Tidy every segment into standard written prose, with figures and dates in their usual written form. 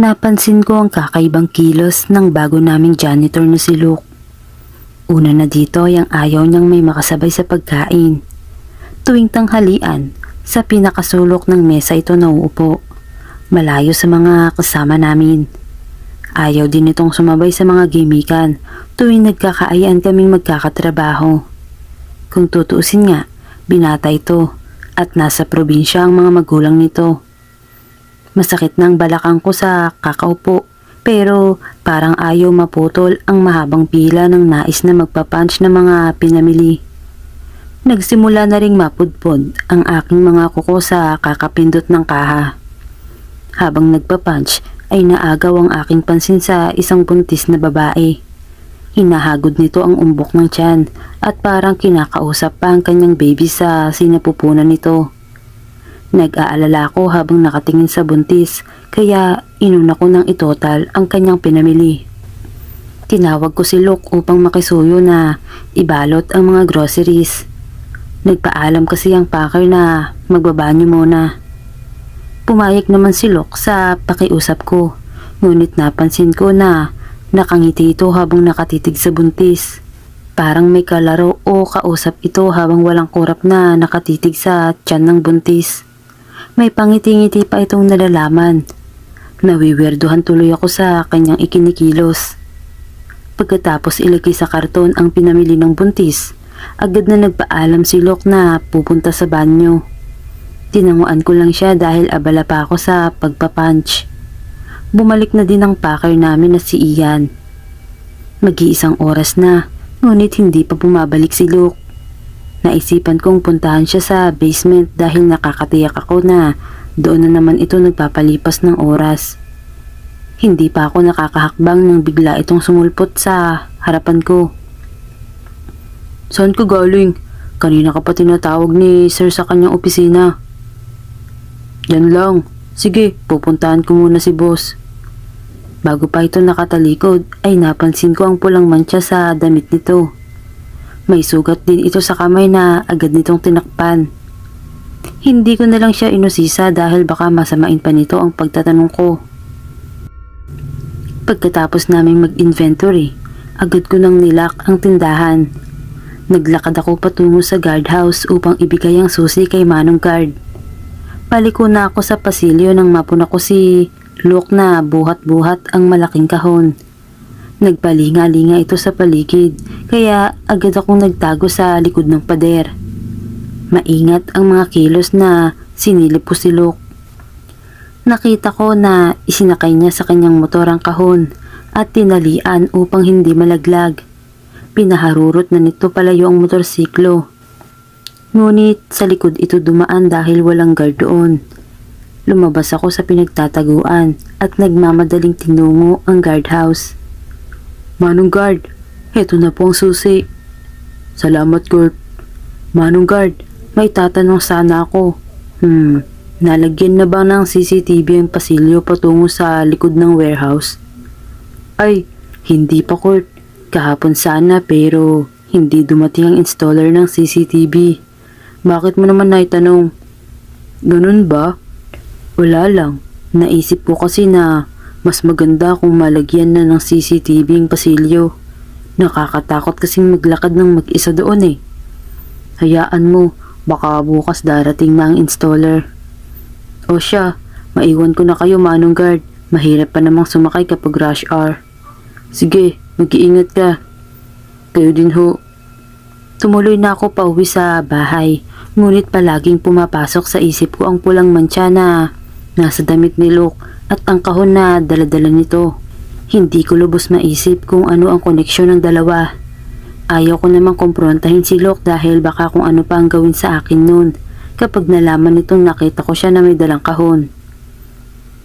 Napansin ko ang kakaibang kilos ng bago naming janitor na si Luke. Una na dito yung ayaw niyang may makasabay sa pagkain. Tuwing tanghalian, sa pinakasulok ng mesa ito nauupo, malayo sa mga kasama namin. Ayaw din itong sumabay sa mga gimikan tuwing nagkakaayaan kaming magkakatrabaho. Kung tutuusin nga, binata ito at nasa probinsya ang mga magulang nito. Masakit ng balakang ko sa kakaupo pero parang ayaw maputol ang mahabang pila ng nais na magpapunch ng mga pinamili. Nagsimula na ring mapudpod ang aking mga kuko sa kakapindot ng kaha. Habang nagpapunch ay naagaw ang aking pansin sa isang buntis na babae. Hinahagod nito ang umbok ng tiyan at parang kinakausap pa ang kanyang baby sa sinapupunan nito. Nag-aalala ko habang nakatingin sa buntis kaya inuna ko ng itotal ang kanyang pinamili. Tinawag ko si Luke upang makisuyo na ibalot ang mga groceries. Nagpaalam kasi ang packer na magbabanyo muna. Pumayag naman si Luke sa pakiusap ko, ngunit napansin ko na nakangiti ito habang nakatitig sa buntis. Parang may kalaro o kausap ito habang walang kurap na nakatitig sa tiyan ng buntis. May pangiti-ngiti pa itong nalalaman. Nawiwirduhan tuloy ako sa kanyang ikinikilos. Pagkatapos ilagay sa karton ang pinamili ng buntis, agad na nagpaalam si Luke na pupunta sa banyo. Tinanguan ko lang siya dahil abala pa ako sa pagpapunch. Bumalik na din ang packer namin na si Ian. Mag-iisang oras na, ngunit hindi pa bumabalik si Luke. Naisipan kong puntahan siya sa basement dahil nakakatiyak ako na doon na naman ito nagpapalipas ng oras. Hindi pa ako nakakahakbang nang bigla itong sumulpot sa harapan ko. "Saan ka galing? Kanina ka pa tinatawag ni Sir sa kanyang opisina." "Yan lang. Sige, pupuntahan ko muna si boss." Bago pa ito nakatalikod ay napansin ko ang pulang mantsa sa damit nito. May sugat din ito sa kamay na agad nitong tinakpan. Hindi ko na lang siya inusisa dahil baka masamain pa nito ang pagtatanong ko. Pagkatapos naming mag-inventory, agad ko nang nilak ang tindahan. Naglakad ako patungo sa guardhouse upang ibigay ang susi kay Manong Guard. Paliko na ako sa pasilyo nang mapuna ko si Luke na buhat-buhat ang malaking kahon. Nagpalinga-linga ito sa paligid, kaya agad akong nagtago sa likod ng pader. Maingat ang mga kilos na sinilip ko si Luke. Nakita ko na isinakay niya sa kanyang motor ang kahon at tinalian upang hindi malaglag. Pinaharurot na nito palayo ang motorsiklo. Ngunit sa likod ito dumaan dahil walang guard doon. Lumabas ako sa pinagtataguan at nagmamadaling tinungo ang guardhouse. "Manong Guard, heto na po ang susi." "Salamat, Kurt." "Manong Guard, may tatanong sana ako. Nalagyan na ba ng CCTV ang pasilyo patungo sa likod ng warehouse?" "Ay, hindi pa, Kurt. Kahapon sana pero hindi dumating ang installer ng CCTV. Bakit mo naman naitanong?" "Ganun ba?" "Wala lang. Naisip ko kasi na mas maganda kung malagyan na ng CCTV ang pasilyo. Nakakatakot kasing maglakad ng mag-isa doon eh." "Hayaan mo, baka bukas darating na ang installer." "O siya, maiwan ko na kayo, Manong Guard. Mahirap pa namang sumakay kapag rush hour." "Sige, mag-iingat ka." "Kayo din ho." Tumuloy na ako pauwi sa bahay, ngunit palaging pumapasok sa isip ko ang pulang mantsa na nasa damit ni Luke at ang kahon na daladala nito. Hindi ko lubos maisip kung ano ang koneksyon ng dalawa. Ayaw ko namang kumprontahin si Luke dahil baka kung ano pa ang gawin sa akin noon kapag nalaman nitong nakita ko siya na may dalang kahon.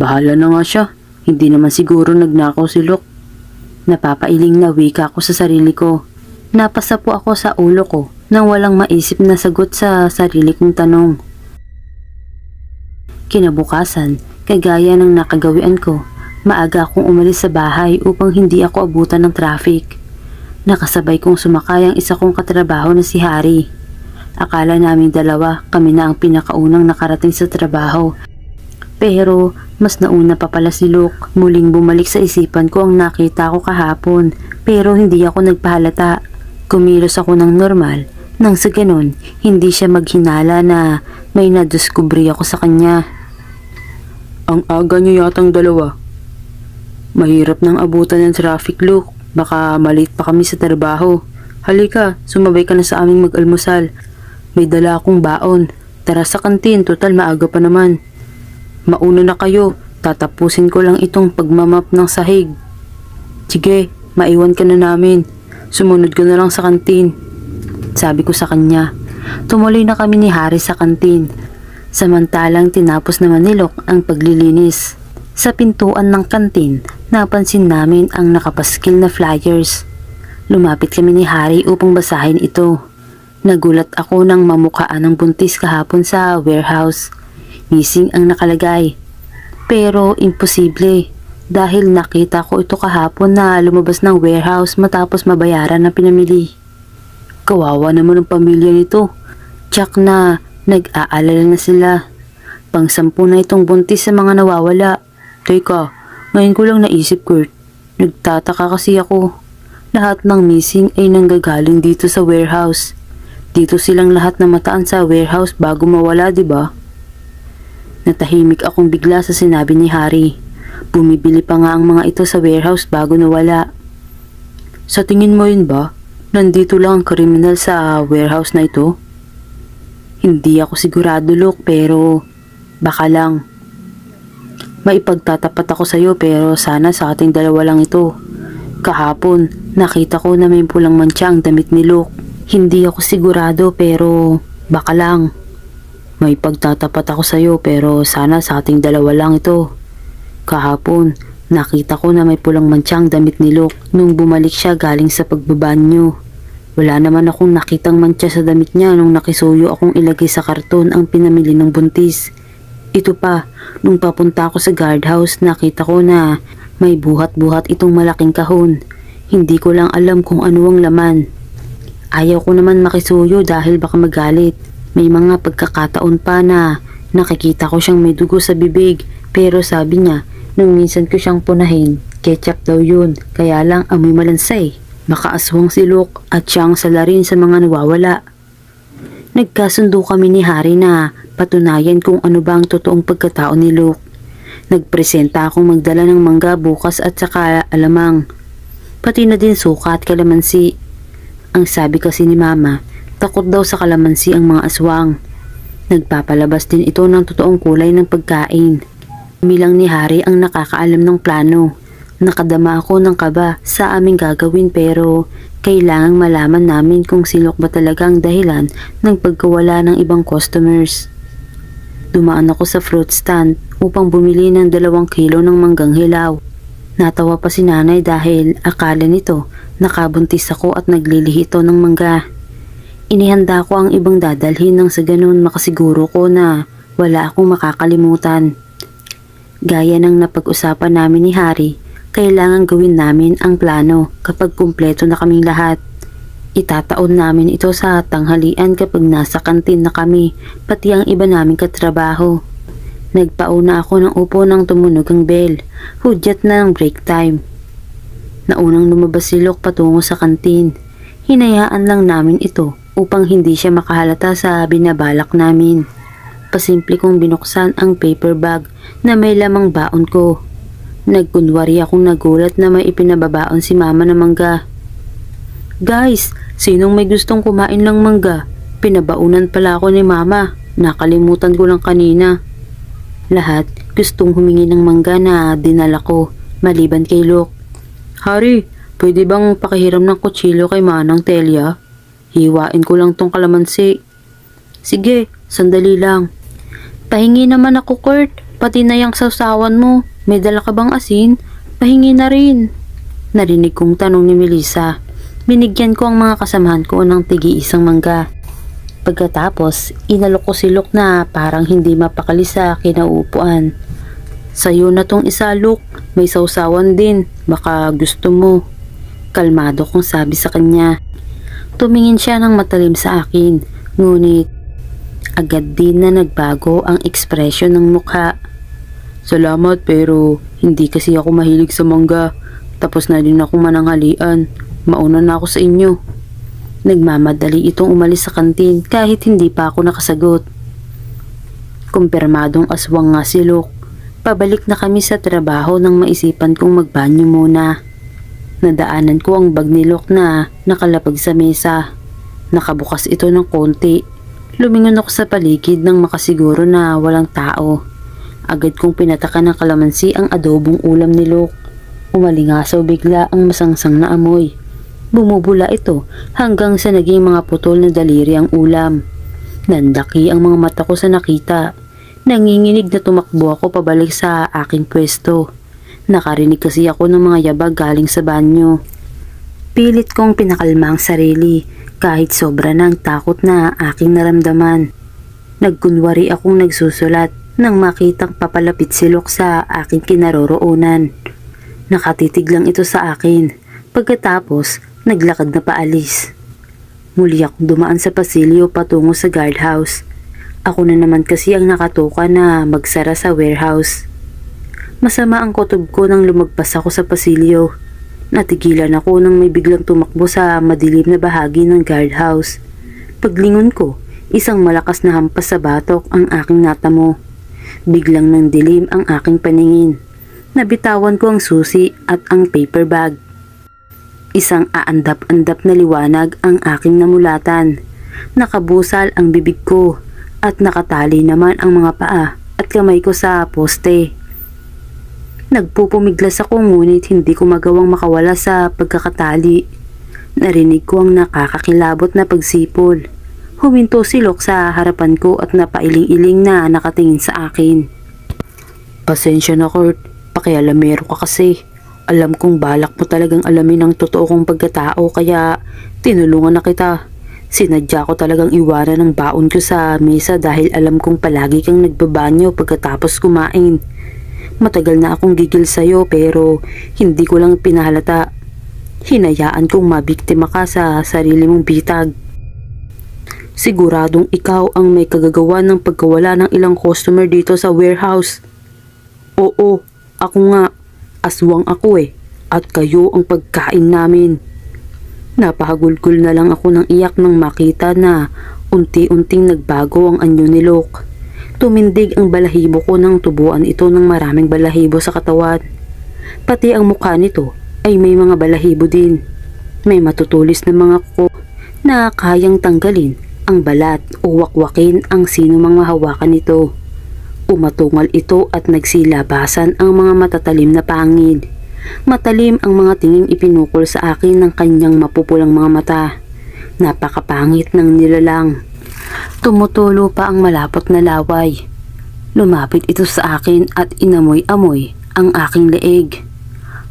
Bahala na nga siya, hindi naman siguro nagnakaw si Luke. Napapailing na wika ko sa sarili ko. Napasa po ako sa ulo ko nang walang maisip na sagot sa sarili kong tanong. Kinabukasan, kagaya ng nakagawian ko, maaga akong umalis sa bahay upang hindi ako abutan ng traffic. Nakasabay kong sumakay ang isa kong katrabaho na si Harry. Akala namin dalawa kami na ang pinakaunang nakarating sa trabaho. Pero mas nauna pa pala si Luke. Muling bumalik sa isipan ko ang nakita ko kahapon, pero hindi ako nagpahalata. Kumilos ako ng normal, nang sa ganun, hindi siya maghinala na may nadiskubre ako sa kanya. Ang aga niyo yatang dalawa. Mahirap nang abutan ng traffic, Luke. Baka malate pa kami sa trabaho. Halika, sumabay ka na sa aming mag-almusal. May dala akong baon. Tara sa kantin, total maaga pa naman. Mauna na kayo, tatapusin ko lang itong pagmamap ng sahig. Sige, maiwan ka na namin. Sumunod ka na lang sa kantin. Sabi ko sa kanya. Tumuloy na kami ni Harry sa kantin. Samantalang tinapos naman ni Luke ang paglilinis. Sa pintuan ng kantin, napansin namin ang nakapaskil na flyers. Lumapit kami ni Harry upang basahin ito. Nagulat ako nang mamukhaan ng buntis kahapon sa warehouse. Missing ang nakalagay. Pero imposible dahil nakita ko ito kahapon na lumabas ng warehouse matapos mabayaran na pinamili. Kawawa naman ang pamilya nito. Tsak na nag-aalala na sila. Pang-10 na itong buntis sa mga nawawala. Teka, ngayon ko lang naisip, Kurt. Nagtataka kasi ako. Lahat ng missing ay nanggagaling dito sa warehouse. Dito silang lahat namataan sa warehouse bago mawala, di ba? Natahimik akong bigla sa sinabi ni Harry. Bumibili pa nga ang mga ito sa warehouse bago nawala. Sa tingin mo yun ba? Nandito lang ang kriminal sa warehouse na ito? Hindi ako sigurado, Luke, pero baka lang. Maipagtatapat ako sa iyo pero sana sa ating dalawa lang ito. Kahapon, nakita ko na may pulang mantsa ang damit ni Luke. Hindi ako sigurado pero baka lang. May pagtatapat ako sa iyo pero sana sa ating dalawa lang ito. Kahapon, nakita ko na may pulang mantsang damit ni Luke nung bumalik siya galing sa pagbabanyo. Wala naman akong nakitang mantsa sa damit niya nung nakisuyo akong ilagay sa karton ang pinamili ng buntis. Ito pa, nung papunta ako sa guardhouse nakita ko na may buhat-buhat itong malaking kahon. Hindi ko lang alam kung ano ang laman. Ayaw ko naman makisuyo dahil baka magalit. May mga pagkakataon pa na nakikita ko siyang may dugo sa bibig pero sabi niya nung minsan ko siyang punahin, ketchup daw yun, kaya lang amoy malansay. Makaaswang si Luke at siyang salarin sa mga nawawala. Nagkasundo kami ni Harry na patunayan kung ano ba ang totoong pagkatao ni Luke. Nagpresenta akong magdala ng mangga bukas at saka alamang. Pati na din suka at kalamansi. Ang sabi kasi ni Mama, takot daw sa kalamansi ang mga aswang. Nagpapalabas din ito ng totoong kulay ng pagkain. Kami lang ni Harry ang nakakaalam ng plano. Nakadama ako ng kaba sa aming gagawin pero kailangang malaman namin kung si Luke ba talaga ang dahilan ng pagkawala ng ibang customers. Dumaan ako sa fruit stand upang bumili ng 2 kilo ng manggang hilaw. Natawa pa si nanay dahil akala nito nakabuntis ako at naglilihito ng mangga. Inihanda ko ang ibang dadalhin nang sa ganun makasiguro ko na wala akong makakalimutan. Gaya ng napag-usapan namin ni Harry, kailangan gawin namin ang plano kapag kumpleto na kaming lahat. Itataon namin ito sa tanghalian kapag nasa kantin na kami, pati ang iba naming katrabaho. Nagpauna ako ng upo nang tumunog ang bell. Hudyat na ng break time. Naunang lumabas si Luke patungo sa kantin. Hinayaan lang namin ito upang hindi siya makahalata sa binabalak namin. Pasimple kong binuksan ang paper bag na may lamang baon ko. Nagkunwari akong nagulat na may ipinababaon si Mama na mangga. Guys, sinong may gustong kumain ng mangga? Pinabaunan pala ako ni Mama. Nakalimutan ko lang kanina. Lahat gustong humingi ng mangga na dinala ko, maliban kay Luke. Harry, pwede bang pakihiram ng kutsilyo kay Manang Telia? Hiwain ko lang tong kalamansi. Sige, sandali lang. Pahingi naman ako, Kurt. Pati na yung sausawan mo. May dala ka bang asin? Pahingi na rin. Narinig kong tanong ni Melissa. Binigyan ko ang mga kasamahan ko ng tigi-isang mangga. Pagkatapos, inalok ko si Luke na parang hindi mapakali sa kinauupuan. Sa'yo na tong isa, Luke. May sausawan din. Baka gusto mo. Kalmado kong sabi sa kanya. Tumingin siya ng matalim sa akin. Ngunit, agad din na nagbago ang ekspresyon ng mukha. Salamat pero hindi kasi ako mahilig sa mangga. Tapos na din ako mananghalian. Mauna na ako sa inyo. Nagmamadali itong umalis sa kantin kahit hindi pa ako nakasagot. Kumpirmadong aswang nga si Luke. Pabalik na kami sa trabaho nang maisipan kong magbanyo muna. Nadaanan ko ang bag ni Luke na nakalapag sa mesa. Nakabukas ito ng konti. Lumingon ako sa paligid nang makasiguro na walang tao. Agad kong pinatakan ng kalamansi ang adobong ulam ni Luke. Umalingasaw bigla ang masangsang na amoy. Bumubula ito hanggang sa naging mga putol na daliri ang ulam. Nandaki ang mga mata ko sa nakita. Nanginginig na tumakbo ako pabalik sa aking pwesto. Nakarinig kasi ako ng mga yabag galing sa banyo. Pilit kong pinakalma ang sarili kahit sobra ng takot na aking naramdaman. Nagkunwari akong nagsusulat nang makitang papalapit si Luke sa aking kinaroroonan. Nakatitig lang ito sa akin. Pagkatapos, naglakad na paalis. Muli akong dumaan sa pasilyo patungo sa guardhouse. Ako na naman kasi ang nakatuka na magsara sa warehouse. Masama ang kutob ko nang lumagpas ako sa pasilyo. Natigilan ako nang may biglang tumakbo sa madilim na bahagi ng guardhouse. Paglingon ko, isang malakas na hampas sa batok ang aking natamo. Biglang nang dilim ang aking paningin. Nabitawan ko ang susi at ang paper bag. Isang aandap-andap na liwanag ang aking namulatan. Nakabusal ang bibig ko at nakatali naman ang mga paa at kamay ko sa poste. Nagpupumiglas ako ngunit hindi ko magawang makawala sa pagkakatali. Narinig ko ang nakakakilabot na pagsipol. Huminto si Luke sa harapan ko at napailing-iling na nakatingin sa akin. Pasensya na, Kurt. Pakialamero ka kasi. Alam kong balak mo talagang alamin ang totoo kong pagkatao kaya tinulungan na kita. Sinadya ko talagang iwanan ang baon ko sa mesa dahil alam kong palagi kang nagbabanyo pagkatapos kumain. Matagal na akong gigil sa'yo pero hindi ko lang pinahalata. Hinayaan kong mabiktima ka sa sarili mong bitag. Siguradong ikaw ang may kagagawa ng pagkawala ng ilang customer dito sa warehouse. Oo, ako nga. Aswang ako at kayo ang pagkain namin. Napahagulgol na lang ako ng iyak nang makita na unti-unting nagbago ang anyo ni Luke. Tumindig ang balahibo ko nang tubuan ito ng maraming balahibo sa katawan. Pati ang mukha nito ay may mga balahibo din. May matutulis na mga kuko na kayang tanggalin ang balat o wakwakin ang sino mga hawakan nito. Umatungal ito at nagsilabasan ang mga matatalim na pangil. Matalim ang mga tinging ipinukol sa akin ng kanyang mapupulang mga mata. Napakapangit ng nilalang. Tumutulo pa ang malapot na laway. Lumapit ito sa akin at inamoy-amoy ang aking leeg.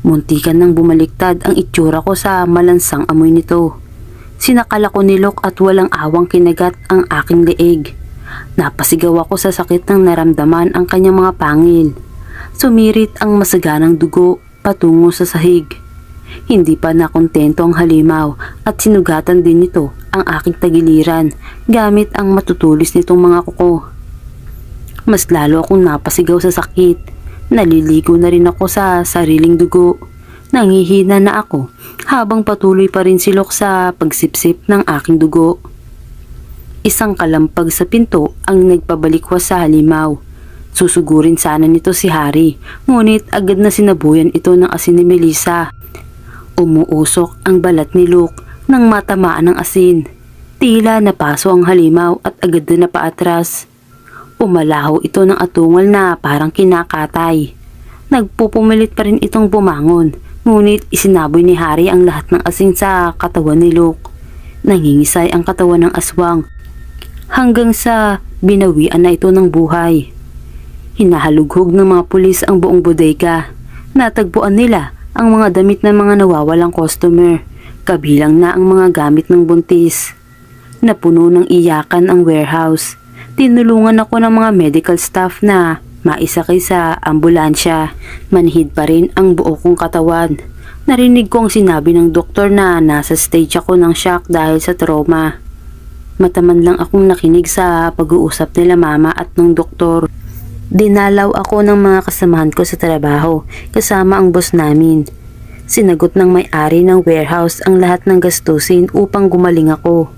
Muntikan nang bumaliktad ang itsura ko sa malansang amoy nito. Sinakala ko ni Luke at walang awang kinagat ang aking leeg. Napasigaw ako sa sakit ng naramdaman ang kanyang mga pangil. Sumirit ang masaganang dugo patungo sa sahig. Hindi pa nakontento ang halimaw at sinugatan din nito ang aking tagiliran gamit ang matutulis nitong mga kuko. Mas lalo akong napasigaw sa sakit. Naliligo na rin ako sa sariling dugo. Nangihina na ako habang patuloy pa rin si Luke sa pagsipsip ng aking dugo. Isang kalampag sa pinto ang nagpabalikwas sa halimaw. Susugurin sana nito si Harry, ngunit agad na sinabuyan ito ng asin ni Melissa. Umuusok ang balat ni Luke nang matamaan ng asin. Tila napaso ang halimaw at agad na napaatras. Umalaho ito ng atungal na parang kinakatay. Nagpupumilit pa rin itong bumangon, ngunit isinaboy ni Harry ang lahat ng asin sa katawan ni Luke. Nangingisay ang katawan ng aswang hanggang sa binawian na ito ng buhay. Hinahalughog ng mga pulis ang buong bodega. Natagpuan nila ang mga damit ng mga nawawalang customer, kabilang na ang mga gamit ng buntis. Napuno ng iyakan ang warehouse. Tinulungan ako ng mga medical staff na maisakay sa ambulansya. Manhid pa rin ang buo kong katawan. Narinig ko ang sinabi ng doktor na nasa stage ako ng shock dahil sa trauma. Mataman lang akong nakinig sa pag-uusap nila mama at ng doktor. Dinalaw ako ng mga kasamahan ko sa trabaho kasama ang boss namin. Sinagot ng may-ari ng warehouse ang lahat ng gastusin upang gumaling ako.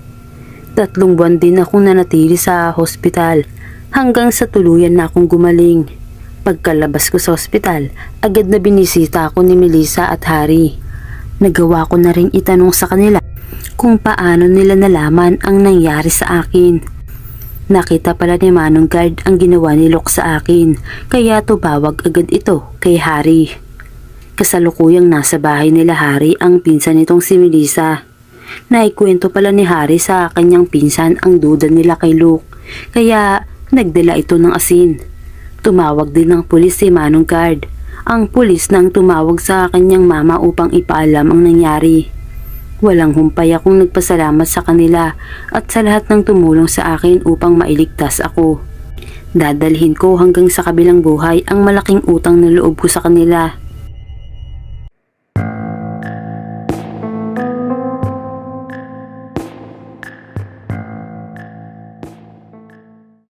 3 buwan din akong nanatili sa hospital hanggang sa tuluyan na akong gumaling. Pagkalabas ko sa hospital, agad na binisita ako ni Melissa at Harry. Nagawa ko na ring itanong sa kanila kung paano nila nalaman ang nangyari sa akin. Nakita pala ni Manong Guard ang ginawa ni Luke sa akin, kaya tumawag agad ito kay Harry. Kasalukuyang nasa bahay nila Harry ang pinsan nitong si Melissa. Naikwento pala ni Harry sa kanyang pinsan ang duda nila kay Luke, kaya nagdala ito ng asin. Tumawag din ng pulis si Manong Guard. Ang pulis nang tumawag sa kanyang mama upang ipaalam ang nangyari. Walang humpay akong nagpasalamat sa kanila at sa lahat ng tumulong sa akin upang mailigtas ako. Dadalhin ko hanggang sa kabilang buhay ang malaking utang na loob ko sa kanila.